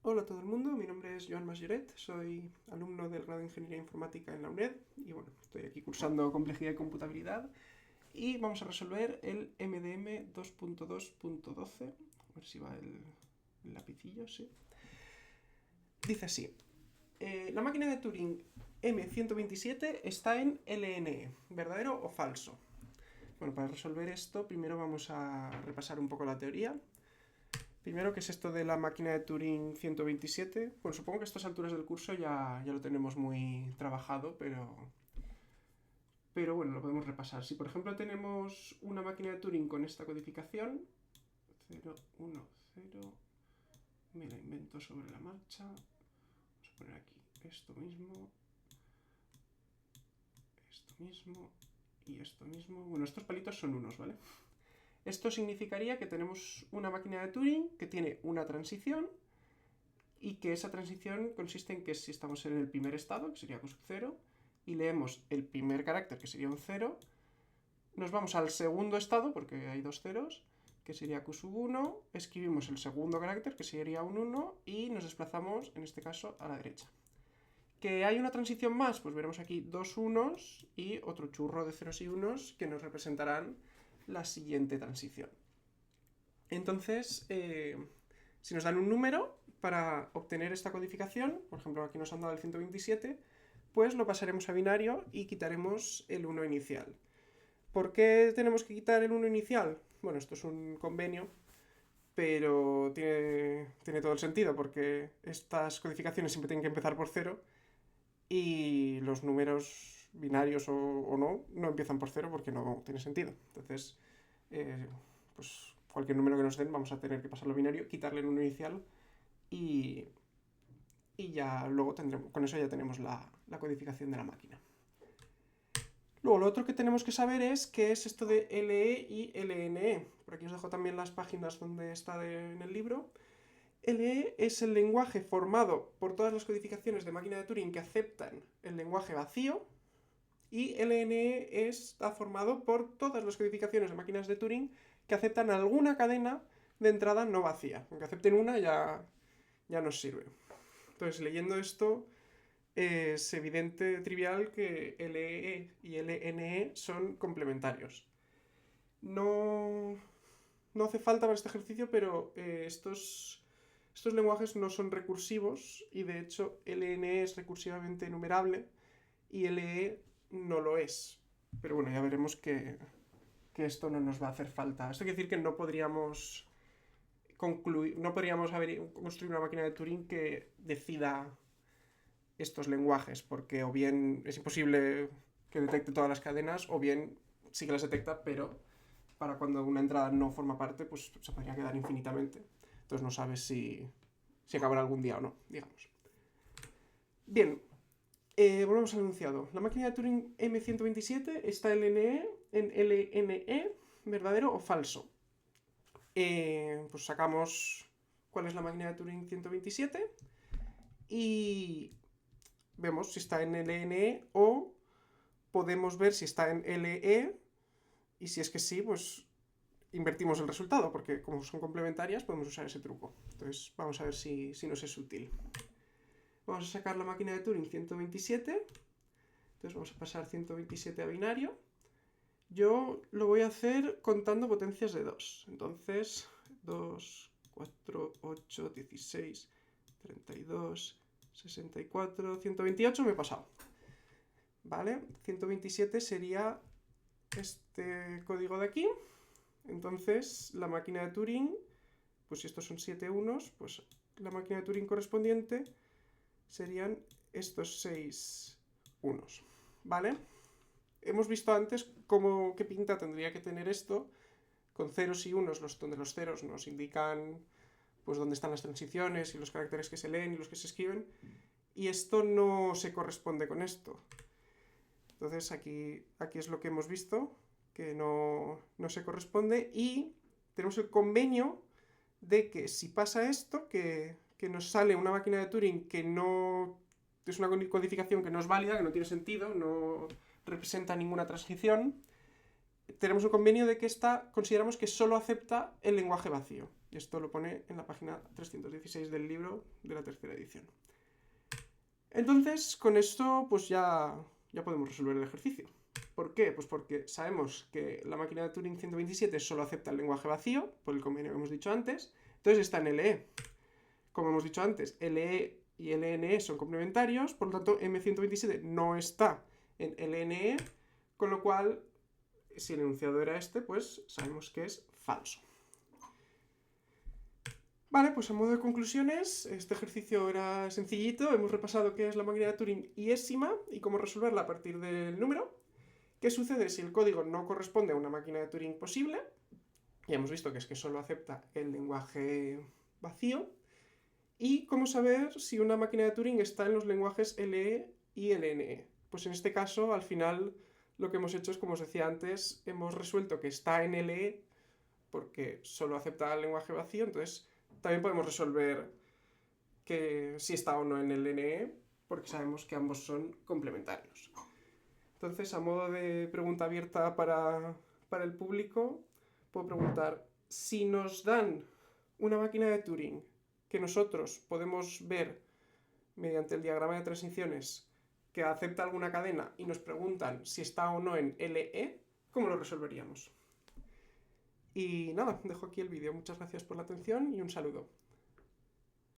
Hola a todo el mundo, mi nombre es Joan Masjoret, soy alumno del grado de Ingeniería Informática en la UNED y bueno, estoy aquí cursando Complejidad y Computabilidad y vamos a resolver el MDM 2.2.12, a ver si va el lapicillo, sí. Dice así, la máquina de Turing M127 está en LNE, ¿verdadero o falso? Bueno, para resolver esto primero vamos a repasar un poco la teoría. Primero, ¿qué es esto de la máquina de Turing 127? Bueno, supongo que a estas alturas del curso ya lo tenemos muy trabajado, pero bueno, lo podemos repasar. Si por ejemplo tenemos una máquina de Turing con esta codificación, 0, 1, 0, me la invento sobre la marcha. Vamos a poner aquí esto mismo y esto mismo. Bueno, estos palitos son unos, ¿vale? Esto significaría que tenemos una máquina de Turing que tiene una transición y que esa transición consiste en que si estamos en el primer estado, que sería q0, y leemos el primer carácter, que sería un 0, nos vamos al segundo estado, porque hay dos ceros, que sería q1, escribimos el segundo carácter, que sería un 1, y nos desplazamos, en este caso, a la derecha. ¿Que hay una transición más? Pues veremos aquí dos unos y otro churro de ceros y unos que nos representarán la siguiente transición. Entonces, si nos dan un número para obtener esta codificación, por ejemplo aquí nos han dado el 127, pues lo pasaremos a binario y quitaremos el 1 inicial. ¿Por qué tenemos que quitar el 1 inicial? Bueno, esto es un convenio, pero tiene todo el sentido, porque estas codificaciones siempre tienen que empezar por 0 y los números binarios o no empiezan por 0 porque no tiene sentido. Entonces, pues cualquier número que nos den vamos a tener que pasarlo a binario, quitarle el 1 inicial y ya luego con eso ya tenemos la codificación de la máquina. Luego, lo otro que tenemos que saber es qué es esto de LE y LNE. Por aquí os dejo también las páginas donde está en el libro. LE es el lenguaje formado por todas las codificaciones de máquina de Turing que aceptan el lenguaje vacío, y LNE está formado por todas las codificaciones de máquinas de Turing que aceptan alguna cadena de entrada no vacía. Aunque acepten una ya nos sirve. Entonces, leyendo esto, es evidente, trivial, que LE y LNE son complementarios. No, no hace falta para este ejercicio, pero estos lenguajes no son recursivos y de hecho LNE es recursivamente enumerable y LE no lo es. Pero bueno, ya veremos que esto no nos va a hacer falta. Esto quiere decir que no podríamos construir una máquina de Turing que decida estos lenguajes, porque o bien es imposible que detecte todas las cadenas, o bien sí que las detecta, pero para cuando una entrada no forma parte, pues se podría quedar infinitamente. Entonces no sabes si acabará algún día o no, digamos. Bien, volvemos al enunciado. La máquina de Turing M127 está en LNE, ¿verdadero o falso? Pues sacamos cuál es la máquina de Turing 127 y vemos si está en LNE o podemos ver si está en LE y si es que sí, pues invertimos el resultado, porque como son complementarias podemos usar ese truco. Entonces vamos a ver si nos es útil. Vamos a sacar la máquina de Turing 127. Entonces vamos a pasar 127 a binario. Yo lo voy a hacer contando potencias de 2. Entonces, 2, 4, 8, 16, 32, 64, 128 me he pasado. ¿Vale? 127 sería este código de aquí. Entonces, la máquina de Turing, pues si estos son 7 unos, pues la máquina de Turing correspondiente serían estos 6 unos. ¿Vale? Hemos visto antes qué pinta tendría que tener esto, con ceros y unos, donde los ceros nos indican pues dónde están las transiciones y los caracteres que se leen y los que se escriben, y esto no se corresponde con esto. Entonces aquí es lo que hemos visto, que no se corresponde, y tenemos el convenio de que si pasa esto, que nos sale una máquina de Turing que no es una codificación que no es válida, que no tiene sentido, no representa ninguna transición, tenemos un convenio de que esta consideramos que solo acepta el lenguaje vacío. Esto lo pone en la página 316 del libro de la tercera edición. Entonces, con esto pues ya podemos resolver el ejercicio. ¿Por qué? Pues porque sabemos que la máquina de Turing 127 solo acepta el lenguaje vacío, por el convenio que hemos dicho antes. Entonces está en LE. Como hemos dicho antes, LE y LNE son complementarios, por lo tanto M127 no está en LNE, con lo cual, si el enunciado era este, pues sabemos que es falso. Vale, pues a modo de conclusiones, este ejercicio era sencillito, hemos repasado qué es la máquina de Turing iésima y cómo resolverla a partir del número. ¿Qué sucede si el código no corresponde a una máquina de Turing posible? Ya hemos visto que es que solo acepta el lenguaje vacío. ¿Y cómo saber si una máquina de Turing está en los lenguajes LE y LNE? Pues en este caso, al final, lo que hemos hecho es, como os decía antes, hemos resuelto que está en LE porque solo acepta el lenguaje vacío, entonces también podemos resolver que si está o no en LNE porque sabemos que ambos son complementarios. Entonces, a modo de pregunta abierta para el público, puedo preguntar, si nos dan una máquina de Turing que nosotros podemos ver mediante el diagrama de transiciones que acepta alguna cadena y nos preguntan si está o no en LE, ¿cómo lo resolveríamos? Y nada, dejo aquí el vídeo. Muchas gracias por la atención y un saludo.